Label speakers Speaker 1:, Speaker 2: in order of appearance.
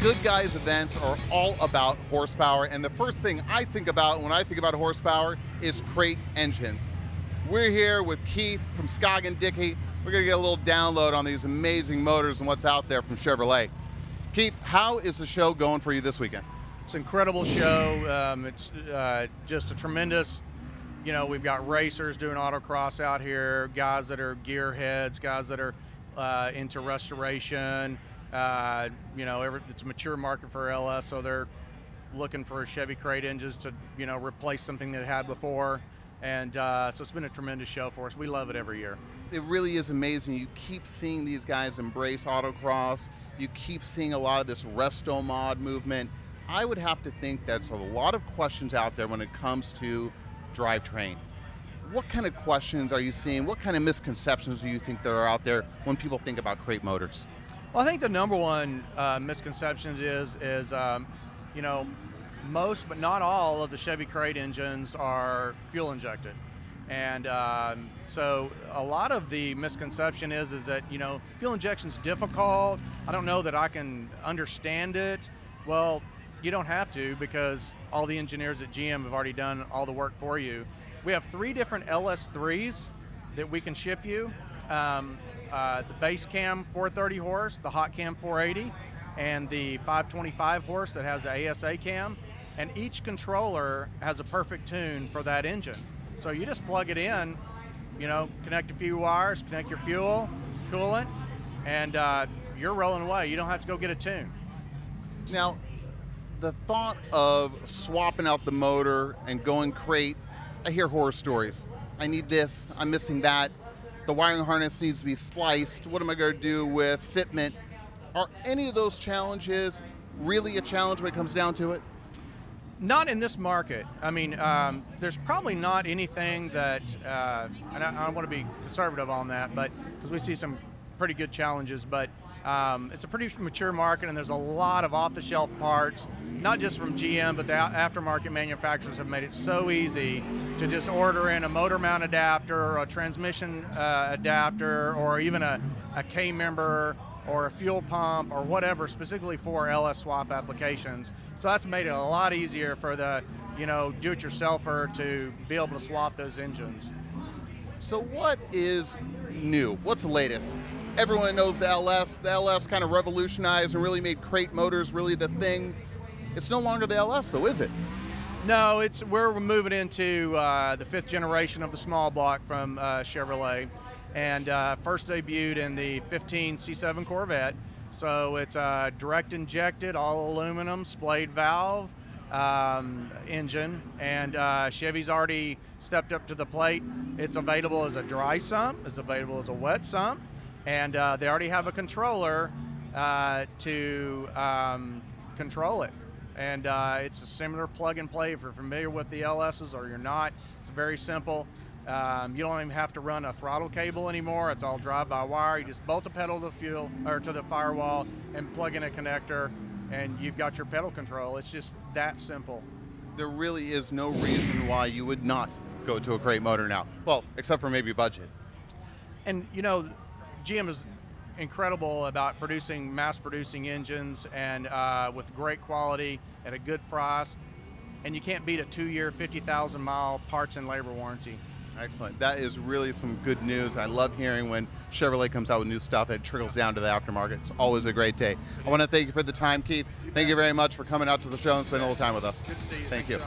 Speaker 1: Goodguys events are all about horsepower, and the first thing I think about when I think about horsepower is crate engines. We're here with Keith from Scoggin Dickey. We're going to get a little download on these amazing motors and what's out there from Chevrolet. Keith, how is the show going for you this weekend?
Speaker 2: It's an incredible show. It's just a tremendous, we've got racers doing autocross out here, guys that are gearheads, guys that are into restoration. It's a mature market for LS, so they're looking for Chevy crate engines to, replace something they had before. And so it's been a tremendous show for us. We love it every year.
Speaker 1: It really is amazing. You keep seeing these guys embrace autocross. You keep seeing a lot of this resto mod movement. I would have to think there's a lot of questions out there when it comes to drivetrain. What kind of questions are you seeing? What kind of misconceptions do you think there are out there when people think about crate motors?
Speaker 2: Well, I think the number one misconception is most but not all of the Chevy crate engines are fuel injected. And so a lot of the misconception is that, fuel injection is difficult. I don't know that I can understand it. Well, you don't have to, because all the engineers at GM have already done all the work for you. We have 3 different LS3s that we can ship you. The base cam 430 horse, the hot cam 480, and the 525 horse that has the ASA cam. And each controller has a perfect tune for that engine. So you just plug it in, connect a few wires, connect your fuel, coolant, and you're rolling away. You don't have to go get a tune.
Speaker 1: Now, the thought of swapping out the motor and going crate, I hear horror stories. I need this, I'm missing that. The wiring harness needs to be spliced. What am I going to do with fitment? Are any of those challenges really a challenge when it comes down to it?
Speaker 2: Not in this market. I mean, there's probably not anything that, and I want to be conservative on that, but because we see some pretty good challenges, but it's a pretty mature market, and there's a lot of off-the-shelf parts, not just from GM, but the aftermarket manufacturers have made it so easy to just order in a motor mount adapter, or a transmission adapter, or even a K-member, or a fuel pump, or whatever, specifically for LS swap applications. So that's made it a lot easier for the, do-it-yourselfer to be able to swap those engines.
Speaker 1: So what is new? What's the latest? Everyone knows the LS. The LS kind of revolutionized and really made crate motors really the thing. It's no longer the LS, though, is it?
Speaker 2: No, we're moving into the 5th generation of the small block from Chevrolet. And first debuted in the 15 C7 Corvette. So it's a direct injected, all aluminum, splayed valve engine. And Chevy's already stepped up to the plate. It's available as a dry sump, it's available as a wet sump. And they already have a controller to control it. And it's a similar plug and play if you're familiar with the LSs or you're not. It's very simple. You don't even have to run a throttle cable anymore. It's all drive-by-wire. You just bolt a pedal to the fuel or to the firewall and plug in a connector, and you've got your pedal control. It's just that simple.
Speaker 1: There really is no reason why you would not go to a crate motor now. Well, except for maybe budget.
Speaker 2: And GM is incredible about mass-producing engines and with great quality at a good price. And you can't beat a 2-year, 50,000-mile parts and labor warranty.
Speaker 1: Excellent. That is really some good news. I love hearing when Chevrolet comes out with new stuff that trickles down to the aftermarket. It's always a great day. I want to thank you for the time, Keith. Thank you very much for coming out to the show and spending a little time with us.
Speaker 2: Good to see you.
Speaker 1: Thank you.